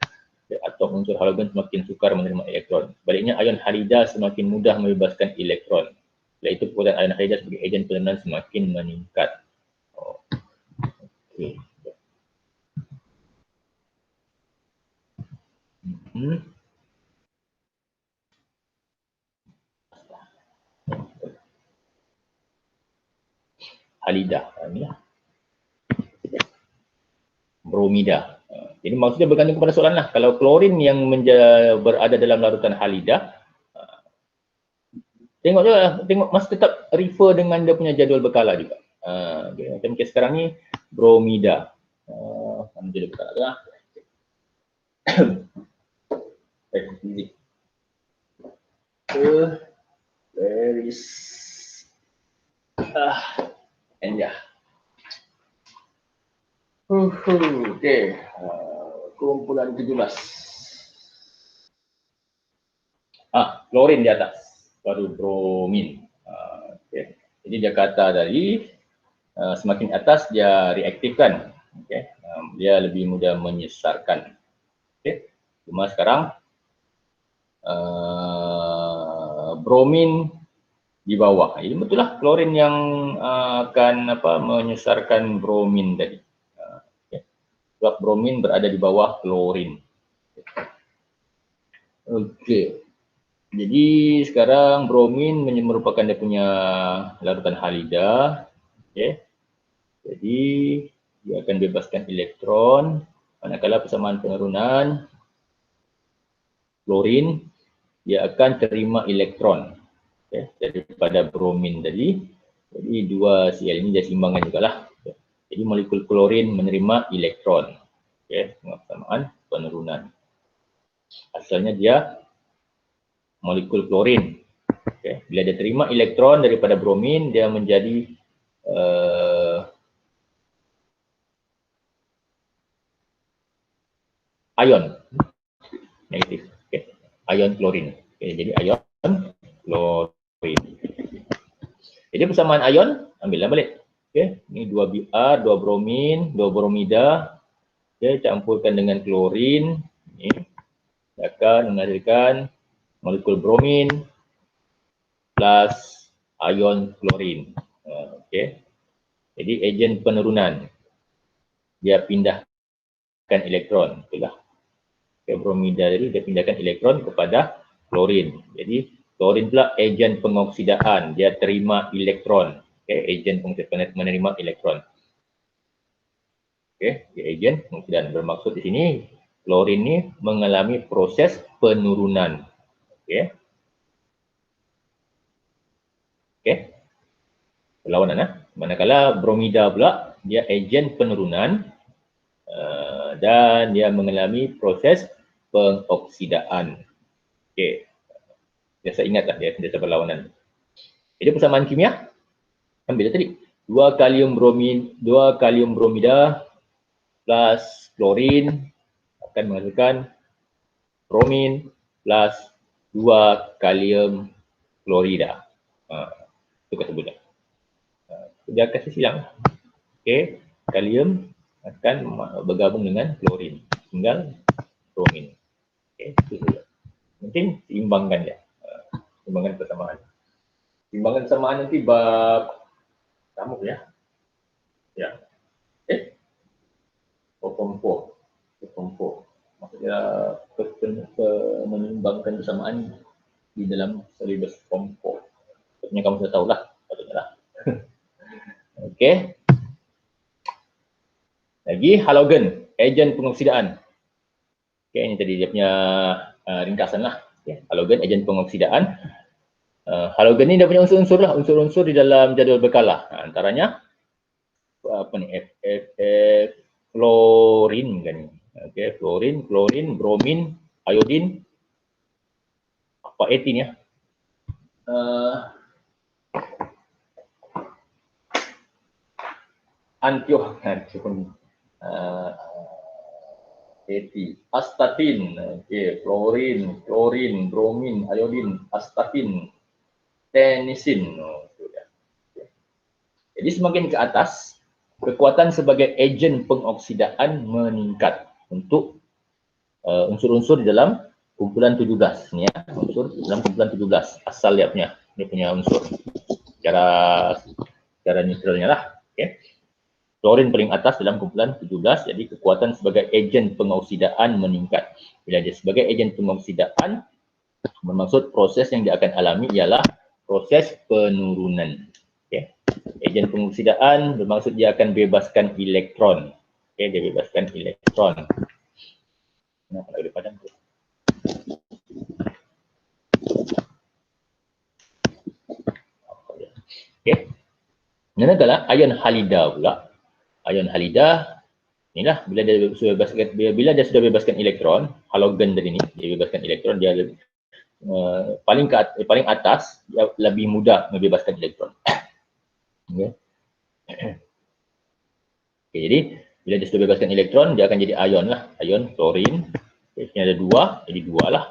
Atom unsur halogen semakin sukar menerima elektron. Sebaliknya ion halida semakin mudah membebaskan elektron. Oleh itu kekuatan ion halida sebagai agen penerangan semakin meningkat. Okey. Halida, inilah bromida. Jadi maksudnya bergantung kepada soalan lah. Kalau klorin yang berada dalam larutan halida, Tengok juga, tengok masih tetap refer dengan dia punya jadual berkala juga. Okay. Macam kes sekarang ni bromida. Mana jadual berkala lah. Where is and yeah. Okay. Kumpulan 17. Klorin di atas, baru bromin. Okay. Jadi dia kata dari semakin atas dia reaktifkan, okay. Dia lebih mudah menyesarkan. Okay. Cuma sekarang bromin di bawah. Jadi betul lah klorin yang akan menyesarkan bromin tadi. Okay. Sebab bromin berada di bawah klorin. Okey. Jadi sekarang bromin merupakan dia punya larutan halida. Okey. Jadi dia akan bebaskan elektron manakala persamaan penurunan klorin dia akan terima elektron, okay, daripada bromin tadi. Jadi dua Cl ini dia seimbangkan jugalah. Okay. Jadi molekul klorin menerima elektron, okay, dengan persamaan penurunan. Asalnya dia molekul klorin. Okay. Bila dia terima elektron daripada bromin, dia menjadi ion negatif. Okay. Ion klorin. Okay. Jadi ion klorin. Jadi persamaan ion, ambillah balik. Okay. Ini 2 Br, 2 bromin, 2 bromida. Okay. Campurkan dengan klorin. Ini akan menghasilkan molekul bromin plus ion klorin. Okay. Jadi agen penurunan. Dia pindahkan elektron. Itulah. Okay. Bromida tadi dia pindahkan elektron kepada klorin. Jadi klorin pula agen pengoksidaan. Dia terima elektron. Okay. Agen pengoksidaan menerima elektron. Okay. Dia agen pengoksidaan. Bermaksud di sini klorin ni mengalami proses penurunan. Okay. Okay. Perlawanan. Manakala bromida pula dia agen penurunan dan dia mengalami proses pengoksidaan. Okay. Biasa ingatlah dia sentiasa berlawanan. Jadi persamaan kimia ambil tadi 2 kalium bromida plus klorin akan menghasilkan bromin plus 2 kalium klorida. Itu kata sebutnya. Dia akan silang. Okey, kalium akan bergabung dengan klorin, tinggal bromin. Okey, itu saja. Penting seimbangkan dia. Seimbangkan persamaan. Seimbangkan persamaan nanti bab sama ya. Ya. Okey. Form 4. Maksudnya menimbangkan persamaan di dalam silibus form 4. Sebenarnya kamu sudah tahulah, patutnya lah. Okey. Lagi halogen, agen pengoksidaan. Okey, ini tadi dia punya ringkasan lah. Okay. Halogen, agen pengoksidaan. Halogen ni dia punya unsur-unsur lah, unsur-unsur di dalam jadual berkala. Antaranya apa ni? Fluorin kan ni. Okey, klorin, bromin, iodin, apa etin ya? Antion, astatin, okey, klorin, bromin, iodin, astatin, tenisin. Jadi semakin ke atas, kekuatan sebagai agen pengoksidaan meningkat untuk unsur-unsur di dalam kumpulan 17 ni ya, unsur dalam kumpulan 17 asal dia punya unsur secara neutralnya lah. Okey. Klorin paling atas dalam kumpulan 17, jadi kekuatan sebagai agen pengoksidaan meningkat. Bila dia sebagai agen pengoksidaan, bermaksud proses yang dia akan alami ialah proses penurunan. Okay. Agen pengoksidaan bermaksud dia akan bebaskan elektron. Okay, dia bebaskan elektron. Kenapa lagi padam tu? Okey. Manakala ion halida pula, ion halida inilah bila dia sudah bebaskan, bila dia sudah bebaskan elektron, halogen tadi ni, dia bebaskan elektron, dia paling atas dia lebih mudah membebaskan elektron. Okey. Okay, jadi bila dia sudah bebaskan elektron, dia akan jadi ion lah, ion klorin. Okay, sini ada dua, jadi dua lah.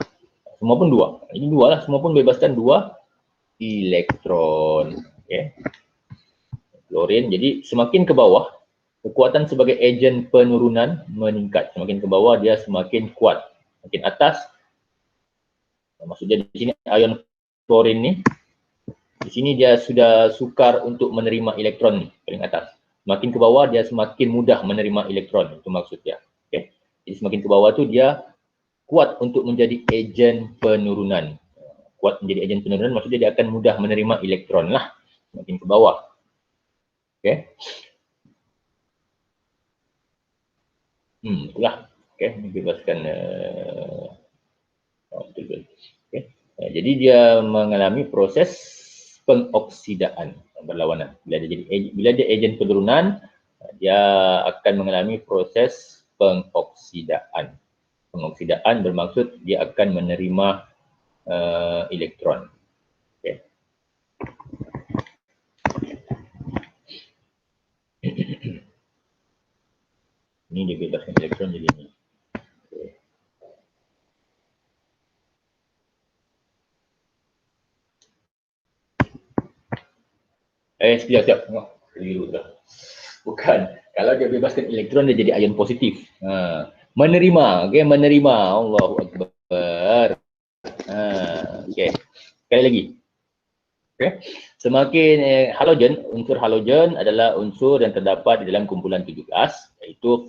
Semua pun dua. Ini dua lah, semua pun bebaskan dua elektron. Okay. Klorin, jadi semakin ke bawah, kekuatan sebagai ejen penurunan meningkat. Semakin ke bawah, dia semakin kuat. Semakin atas, maksudnya di sini ion klorin ni, di sini dia sudah sukar untuk menerima elektron ni, paling atas. Semakin ke bawah, dia semakin mudah menerima elektron. Itu maksudnya. Okay. Jadi semakin ke bawah tu dia kuat untuk menjadi ejen penurunan. Kuat menjadi ejen penurunan maksudnya dia akan mudah menerima elektron lah. Semakin ke bawah. Okay. Itulah. Okay. Bebaskan. Okay. Jadi dia mengalami proses pengoksidaan berlawanan. Bila dia ejen penurunan, dia akan mengalami proses pengoksidaan. Pengoksidaan bermaksud dia akan menerima elektron. Okay. Ini dia bebaskan elektron jadi ini. Okay. Sekejap. Keliru dah. Bukan. Kalau dia bebaskan elektron, dia jadi ion positif. Menerima. Okay. Menerima. Allahu Akbar. Okay. Sekali lagi. Okay. Semakin halogen, unsur halogen adalah unsur yang terdapat di dalam kumpulan 7 gas, iaitu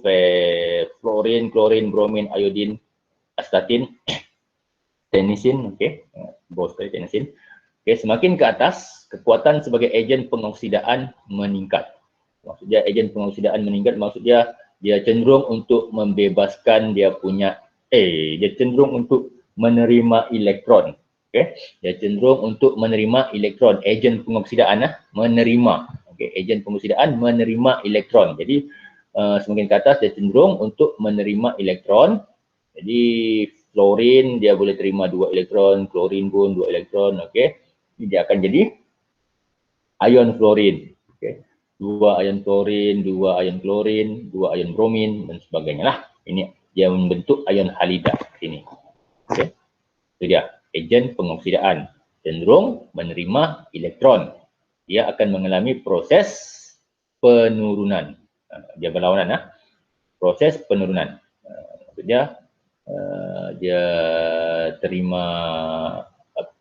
fluorin, klorin, bromin, iodin, astatin, tenisin, okey, bos sekali tenisin. Okey, semakin ke atas, kekuatan sebagai ejen pengoksidaan meningkat. Maksudnya ejen pengoksidaan meningkat maksudnya dia cenderung untuk membebaskan dia punya dia cenderung untuk menerima elektron. Okey, dia cenderung untuk menerima elektron. Ejen pengoksidaan menerima. Okey, ejen pengoksidaan menerima elektron. Jadi semakin ke atas dia cenderung untuk menerima elektron. Jadi fluorin dia boleh terima 2 elektron, klorin pun 2 elektron. Okey, dia akan jadi ion fluorin. Okey, 2 ion fluorin, 2 ion klorin, 2 ion bromin dan sebagainya lah. Ini dia membentuk ion halida sini. Okey, itu dia. Ejen pengoksidaan cenderung menerima elektron. Dia akan mengalami proses penurunan. Dia berlawanan. Proses penurunan. Maksudnya dia terima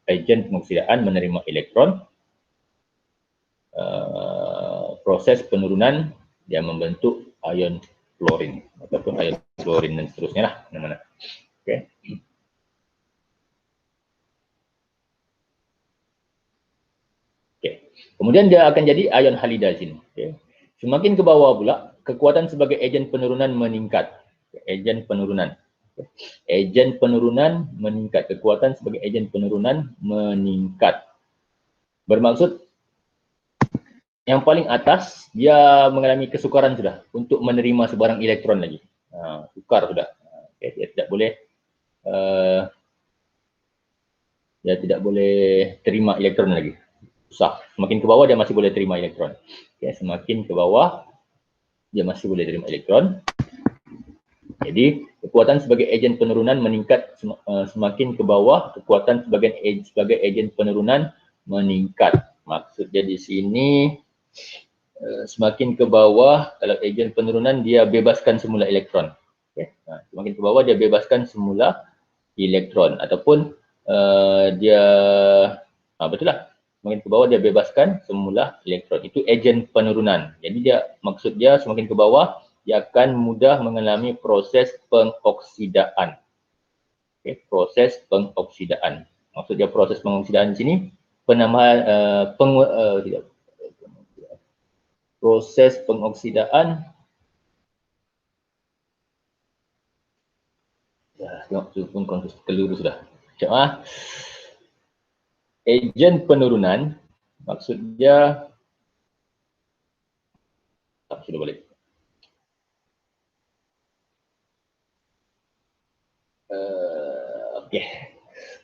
ejen pengoksidaan menerima elektron. Proses penurunan dia membentuk ion fluorin ataupun ion fluorin dan seterusnya lah. Mana-mana. Okay. Kemudian dia akan jadi ion halida sini. Okay. Semakin ke bawah pula, kekuatan sebagai ejen penurunan meningkat. Ejen penurunan. Ejen penurunan meningkat. Kekuatan sebagai ejen penurunan meningkat. Bermaksud yang paling atas dia mengalami kesukaran sudah untuk menerima sebarang elektron lagi. Sukar sudah. Okay. Dia tidak boleh terima elektron lagi. Susah. Semakin ke bawah dia masih boleh terima elektron. Okay, semakin ke bawah dia masih boleh terima elektron. Jadi kekuatan sebagai ejen penurunan meningkat semakin ke bawah, kekuatan sebagai ejen penurunan meningkat. Maksudnya di sini semakin ke bawah kalau ejen penurunan dia bebaskan semula elektron. Okay. Semakin ke bawah dia bebaskan semula elektron ataupun dia betul lah. Semakin ke bawah dia bebaskan semula elektron. Itu ejen penurunan. Jadi maksud dia semakin ke bawah dia akan mudah mengalami proses pengoksidaan. Okay, proses pengoksidaan. Maksud dia proses pengoksidaan di sini penambahan proses pengoksidaan. Tengok tu pun keliru sudah. Macam ejen penurunan maksud dia sudah balik. Okey.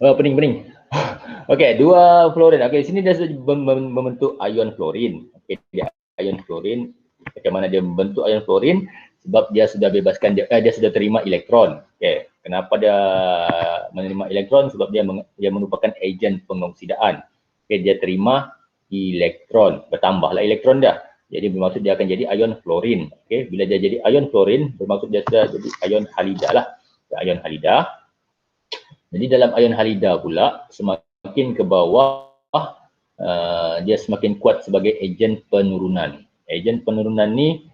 Oh, pening. Okey, dua fluorin. Okey, sini dia sudah membentuk ion fluorin. Okey, dia ion fluorin. Bagaimana dia membentuk ion fluorin? Sebab dia sudah bebaskan dia sudah terima elektron. Okey, kenapa dia menerima elektron? Sebab dia merupakan ejen pengoksidaan. Okey, dia terima elektron, bertambahlah elektron dah. Jadi bermaksud dia akan jadi ion fluorin. Okey, bila dia jadi ion fluorin, bermaksud dia sudah jadi ion halida lah. Ion halida. Jadi dalam ion halida pula, semakin ke bawah, dia semakin kuat sebagai ejen penurunan. Ejen penurunan ni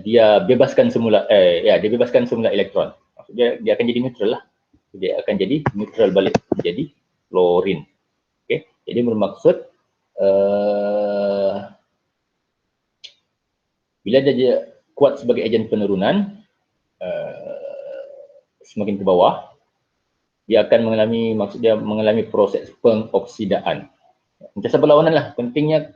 dia bebaskan semula dia bebaskan semula elektron. Maksudnya dia akan jadi neutral lah. Dia akan jadi neutral balik jadi fluorin. Okey, jadi bermaksud bila dia kuat sebagai ejen penurunan, semakin ke bawah, dia akan mengalami proses pengoksidaan. Sentiasa berlawanan lah. Pentingnya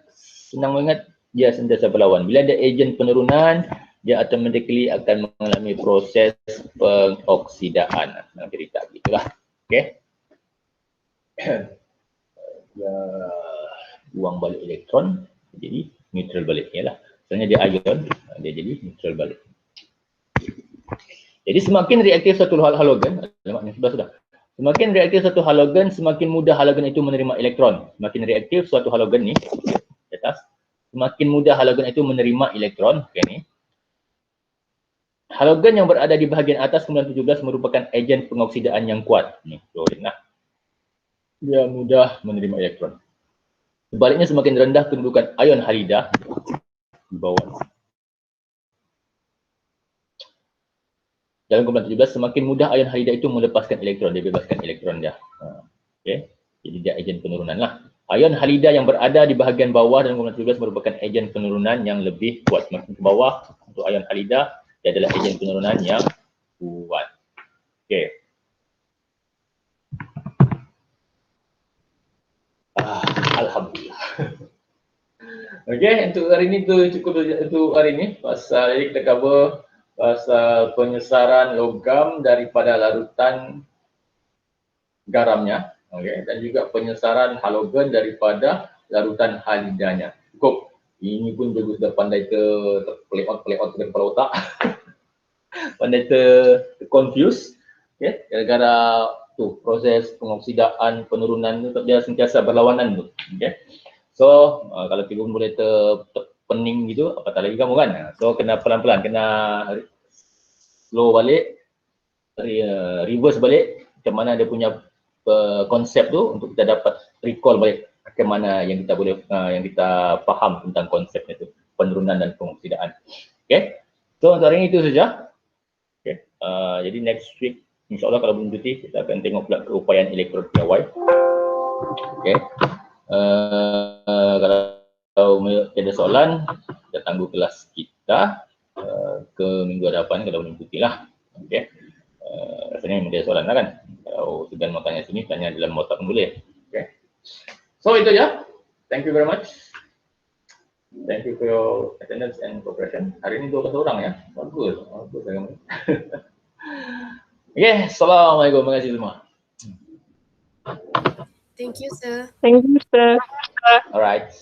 senang banget dia sentiasa berlawan. Bila ada ejen penurunan, dia automatically akan mengalami proses pengoksidaan. Senang cerita gitulah. Okey. Dia buang balik elektron, jadi neutral balik. Yalah. Sebenarnya dia ion, dia jadi neutral balik. Jadi semakin reaktif satu halogen, sudah. Semakin reaktif satu halogen, semakin mudah halogen itu menerima elektron. Semakin reaktif suatu halogen ni, di atas, semakin mudah halogen itu menerima elektron. Okay, ni. Halogen yang berada di bahagian atas 917 merupakan ejen pengoksidaan yang kuat. Ni, fluorin lah. Dia mudah menerima elektron. Sebaliknya semakin rendah kedudukan ion halida di bawah. Dalam kumpulan 17, semakin mudah ion halida itu melepaskan elektron, dia bebaskan elektron dia. Okay. Jadi dia ejen penurunan lah. Ion halida yang berada di bahagian bawah dalam kumpulan 17 merupakan ejen penurunan yang lebih kuat. Semakin ke bawah untuk ion halida, dia adalah ejen penurunan yang kuat. Okay. Alhamdulillah. Okay, untuk hari ini tu cukup untuk hari ini. Pasal ini kita cover pasal penyesaran logam daripada larutan garamnya, okay, dan juga penyesaran halogen daripada larutan halidanya. Cukup. Ini pun juga sudah pandai terpelihot dengan kepala otak. Pandai confuse, okay, gara-gara tu proses pengoksidaan, penurunan tu dia sentiasa berlawanan tu. Okay. So kalau tiba boleh terpening gitu, apatah lagi kamu kan. So kena pelan-pelan, kena slow balik, reverse balik, macam mana dia punya konsep tu untuk kita dapat recall balik ke mana yang kita boleh yang kita faham tentang konsepnya tu, penurunan dan pengoksidaan. Okay. So untuk hari ini itu saja. Okay. Jadi next week insyaAllah kalau belum cuti kita akan tengok pula keupayaan elektron piawai. Okay. Kalau ada soalan, kita tangguh kelas kita ke minggu hadapan kalau belum cuti lah. Okay. Rasanya memang ada soalan lah kan. Kalau sudah mau tanya sini, tanya dalam WhatsApp pun boleh. Okay. So itu ya. Thank you very much. Thank you for your attendance and cooperation. Hari ini 12 orang ya. Bagus. Bagus. Okay. Assalamualaikum. Terima kasih semua. Thank you, sir. Thank you, sir. Alright.